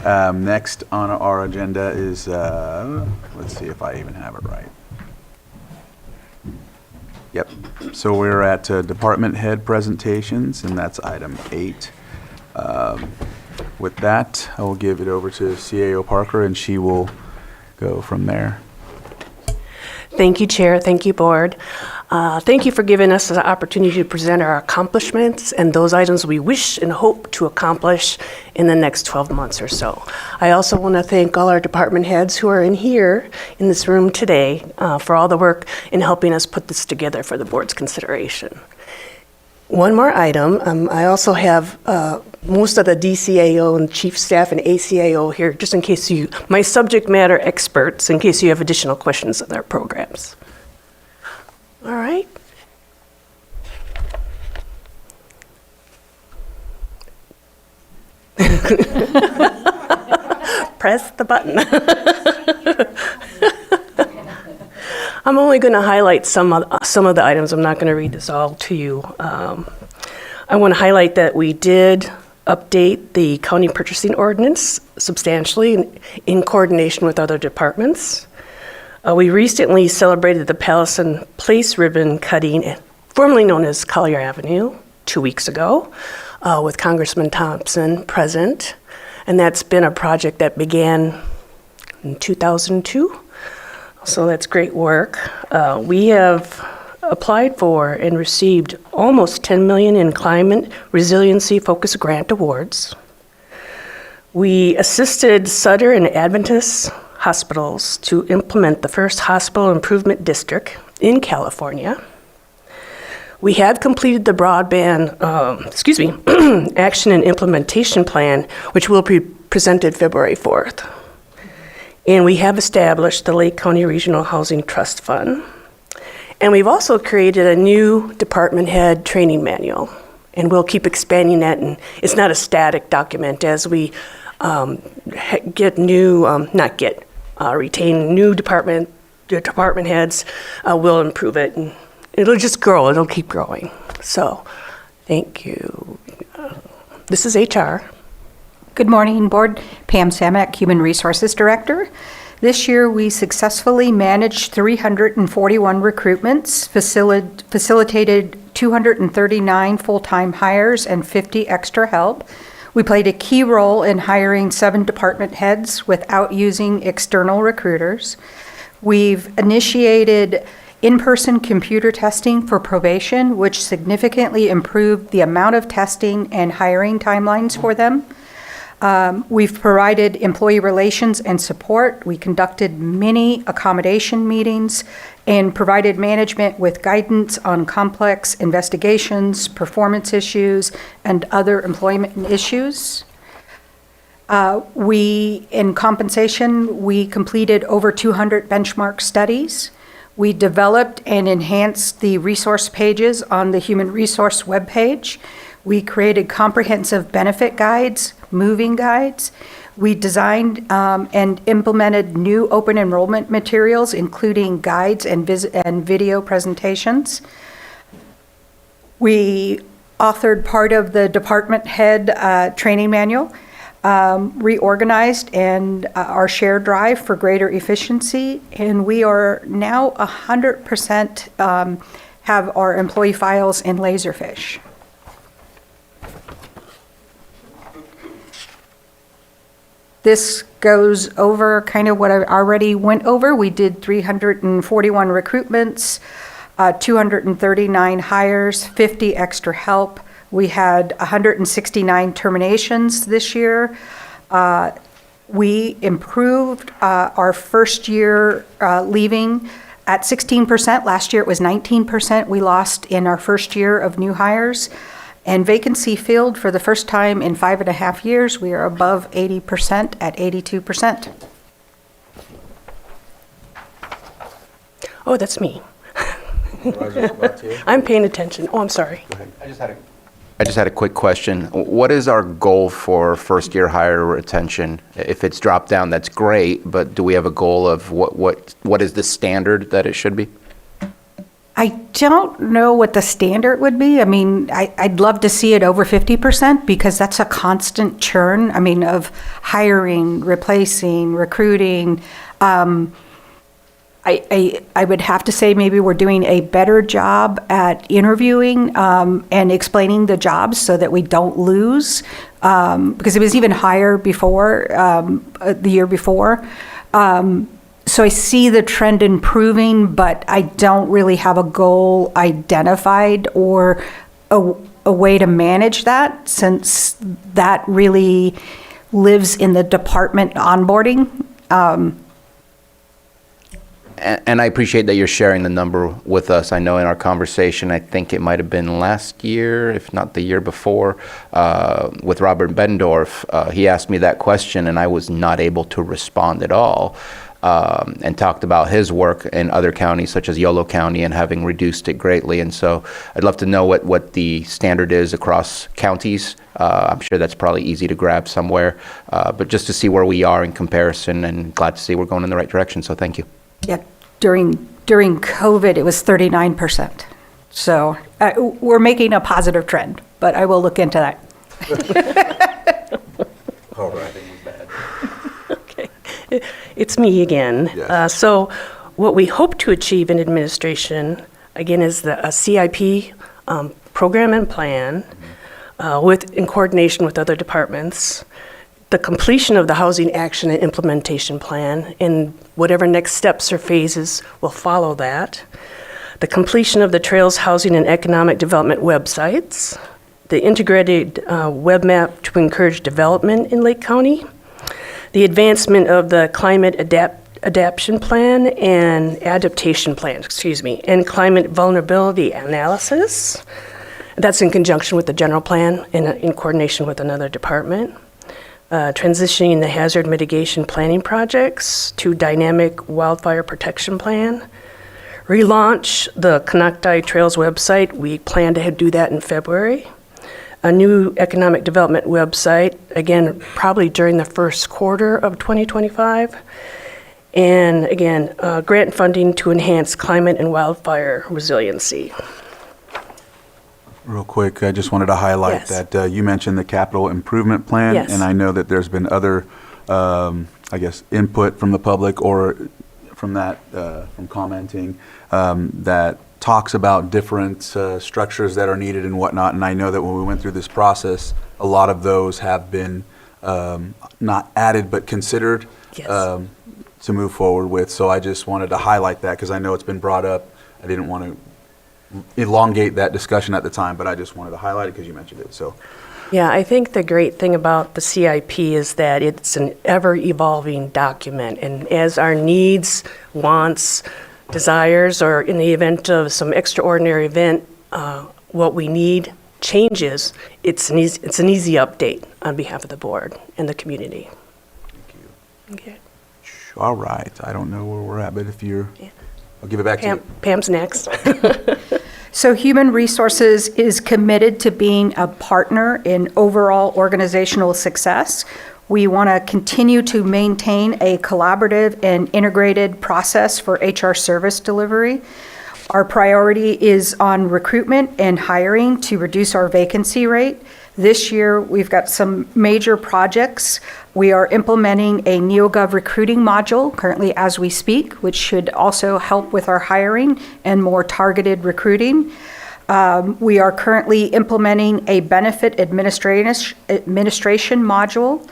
Next on our agenda is, let's see if I even have it right. Yep. So we're at department head presentations, and that's item 8. With that, I will give it over to CAO Parker, and she will go from there. Thank you, Chair. Thank you, Board. Thank you for giving us the opportunity to present our accomplishments and those items we wish and hope to accomplish in the next 12 months or so. I also want to thank all our department heads who are in here in this room today for all the work in helping us put this together for the Board's consideration. One more item, I also have most of the DCAO and Chief Staff and ACAO here, just in case my subject matter experts, in case you have additional questions on their programs. All right. Press the button. I'm only going to highlight some of the items. I'm not going to read this all to you. I want to highlight that we did update the county purchasing ordinance substantially in coordination with other departments. We recently celebrated the Pallison Place ribbon cutting, formerly known as Collier Avenue, 2 weeks ago, with Congressman Thompson present. And that's been a project that began in 2002. So that's great work. We have applied for and received almost $10 million in climate resiliency focused grant awards. We assisted Sutter and Adventist hospitals to implement the first hospital improvement district in California. We have completed the broadband, action and implementation plan, which will be presented February 4th. And we have established the Lake County Regional Housing Trust Fund. And we've also created a new department head training manual. And we'll keep expanding that, and it's not a static document. As we retain new department heads, we'll improve it, and it'll just grow. It'll keep growing. So, thank you. This is HR. Good morning, Board. Pam Samak, Human Resources Director. This year, we successfully managed 341 recruitments, facilitated 239 full-time hires, and 50 extra help. We played a key role in hiring 7 department heads without using external recruiters. We've initiated in-person computer testing for probation, which significantly improved the amount of testing and hiring timelines for them. We've provided employee relations and support. We conducted many accommodation meetings and provided management with guidance on complex investigations, performance issues, and other employment issues. In compensation, we completed over 200 benchmark studies. We developed and enhanced the resource pages on the Human Resource webpage. We created comprehensive benefit guides, moving guides. We designed and implemented new open enrollment materials, including guides and video presentations. We authored part of the department head training manual, reorganized and our share drive for greater efficiency, and we are now 100% have our employee files in Laserfish. This goes over kind of what I already went over. We did 341 recruitments, 239 hires, 50 extra help. We had 169 terminations this year. We improved our first year leaving at 16%. Last year it was 19% we lost in our first year of new hires. And vacancy filled for the first time in 5.5 years, we are above 80% at 82%. Oh, that's me. I'm paying attention. Oh, I'm sorry. Go ahead. I just had a quick question. What is our goal for first-year hire retention? If it's dropped down, that's great, but do we have a goal of what is the standard that it should be? I don't know what the standard would be. I mean, I'd love to see it over 50% because that's a constant churn, I mean, of hiring, replacing, recruiting. I would have to say maybe we're doing a better job at interviewing and explaining the jobs so that we don't lose, because it was even higher before, the year before. So I see the trend improving, but I don't really have a goal identified or a way to manage that, since that really lives in the department onboarding. And I appreciate that you're sharing the number with us. I know in our conversation, I think it might have been last year, if not the year before, with Robert Bendorf. He asked me that question, and I was not able to respond at all, and talked about his work in other counties, such as Yolo County, and having reduced it greatly. And so I'd love to know what the standard is across counties. I'm sure that's probably easy to grab somewhere, but just to see where we are in comparison, and glad to see we're going in the right direction. So thank you. Yeah, during COVID, it was 39%. So we're making a positive trend, but I will look into that. All right. Okay. It's me again. Yes. So what we hope to achieve in administration, again, is a CIP program and plan in coordination with other departments, the completion of the Housing Action and Implementation Plan, and whatever next steps or phases will follow that, the completion of the Trails Housing and Economic Development websites, the integrated web map to encourage development in Lake County, the advancement of the Climate Adaptation Plan and Adaptation Plan, and Climate Vulnerability Analysis. That's in conjunction with the general plan and in coordination with another department. Transitioning the hazard mitigation planning projects to dynamic wildfire protection plan. Relaunch the Konocti Trails website. We plan to do that in February. A new economic development website, again, probably during the first quarter of 2025. And again, grant funding to enhance climate and wildfire resiliency. Real quick, I just wanted to highlight Yes. that you mentioned the capital improvement plan. Yes. And I know that there's been other, input from the public or from commenting that talks about different structures that are needed and whatnot. And I know that when we went through this process, a lot of those have been not added but considered Yes. to move forward with. So I just wanted to highlight that because I know it's been brought up. I didn't want to elongate that discussion at the time, but I just wanted to highlight it because you mentioned it. So, Yeah, I think the great thing about the CIP is that it's an ever-evolving document, and as our needs, wants, desires, or in the event of some extraordinary event, what we need changes, it's an easy update on behalf of the board and the community. thank you. Okay. All right. I don't know where we're at, but if you're, Yeah. I'll give it back to you. Pam's next. So Human Resources is committed to being a partner in overall organizational success. We want to continue to maintain a collaborative and integrated process for HR service delivery. Our priority is on recruitment and hiring to reduce our vacancy rate. This year, we've got some major projects. We are implementing a NeoGov recruiting module currently as we speak, which should also help with our hiring and more targeted recruiting. We are currently implementing a benefit administration module.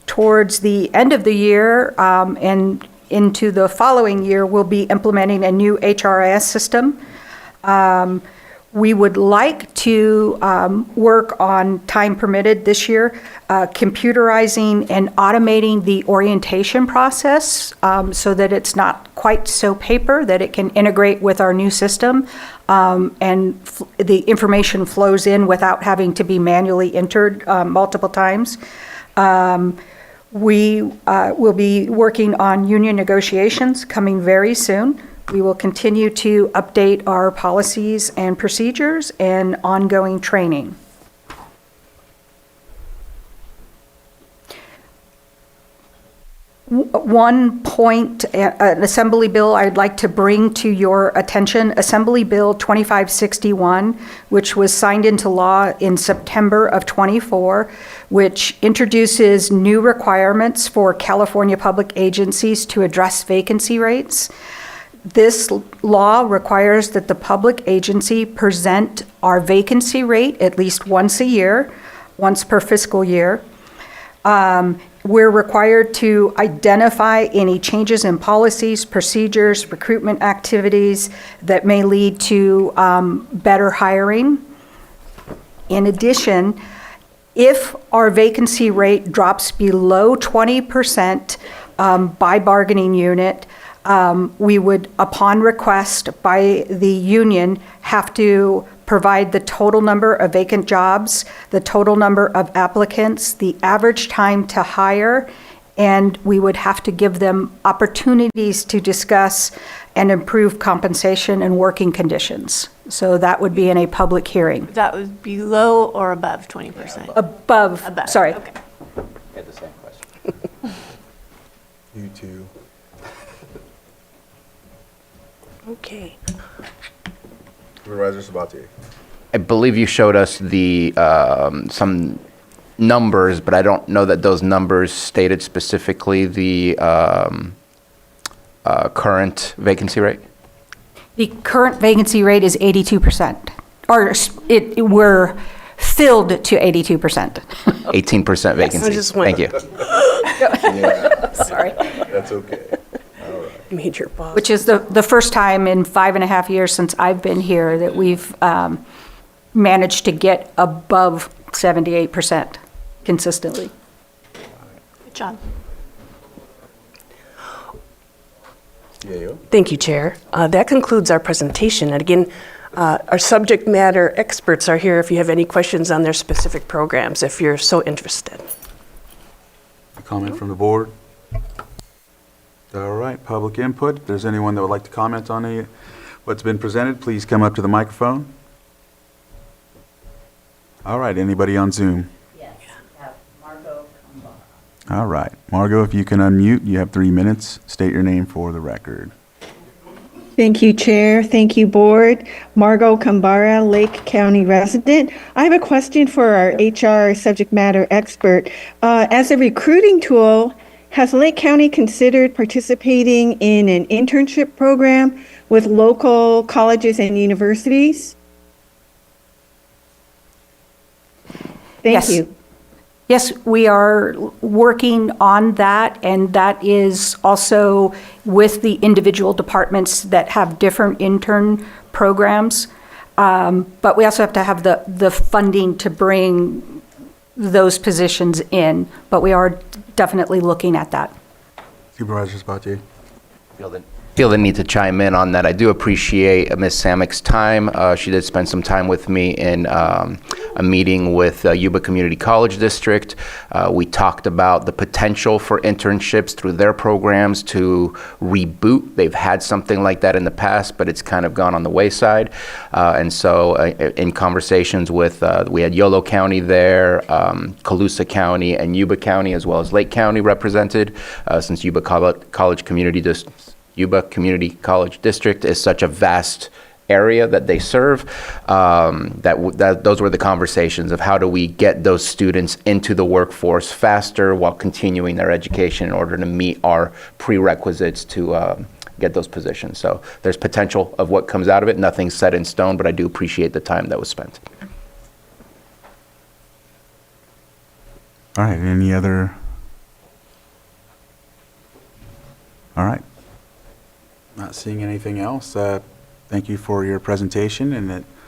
Towards the end of the year and into the following year, we'll be implementing a new HRIS system. We would like to work on, time permitted this year, computerizing and automating the orientation process so that it's not quite so paper, that it can integrate with our new system and the information flows in without having to be manually entered multiple times. We will be working on union negotiations coming very soon. We will continue to update our policies and procedures and ongoing training. One point, an assembly bill I'd like to bring to your attention, Assembly Bill 2561, which was signed into law in September of '24, which introduces new requirements for California public agencies to address vacancy rates. This law requires that the public agency present our vacancy rate at least once a year, once per fiscal year. We're required to identify any changes in policies, procedures, recruitment activities that may lead to better hiring. In addition, if our vacancy rate drops below 20% by bargaining unit, we would, upon request by the union, have to provide the total number of vacant jobs, the total number of applicants, the average time to hire, and we would have to give them opportunities to discuss and improve compensation and working conditions. So that would be in a public hearing. That was below or above 20%? Above, sorry. Okay. I had the same question. You too. Okay. Supervisor Sabatier. I believe you showed us the, some numbers, but I don't know that those numbers stated specifically the current vacancy rate. The current vacancy rate is 82%, or we're filled to 82%. 18% vacancy. I just went- Thank you. Sorry. That's okay. Major pause. Which is the first time in 5.5 years since I've been here that we've managed to get above 78% consistently. Good job. CAO. Thank you, Chair. That concludes our presentation. And again, our subject matter experts are here if you have any questions on their specific programs, if you're so interested. A comment from the board? All right, public input. If there's anyone that would like to comment on what's been presented, please come up to the microphone. All right, anybody on Zoom? Yes, we have Margot Kumbara. All right, Margot, if you can unmute, you have 3 minutes. State your name for the record. Thank you, Chair. Thank you, Board. Margot Kumbara, Lake County resident. I have a question for our HR subject matter expert. As a recruiting tool, has Lake County considered participating in an internship program with local colleges and universities? Thank Yes. you. Yes, we are working on that, and that is also with the individual departments that have different intern programs. But we also have to have the funding to bring those positions in, but we are definitely looking at that. Supervisor Sabatier. Feel the need to chime in on that. I do appreciate Ms. Samick's time. She did spend some time with me in a meeting with Yuba Community College District. We talked about the potential for internships through their programs to reboot. They've had something like that in the past, but it's kind of gone on the wayside. And so in conversations with, we had Yolo County there, Colusa County, and Yuba County, as well as Lake County represented, since Yuba Community College District is such a vast area that they serve. Those were the conversations of how do we get those students into the workforce faster while continuing their education in order to meet our prerequisites to get those positions. So there's potential of what comes out of it. Nothing's set in stone, but I do appreciate the time that was spent. All right, any other? All right. Not seeing anything else. Thank you for your presentation, and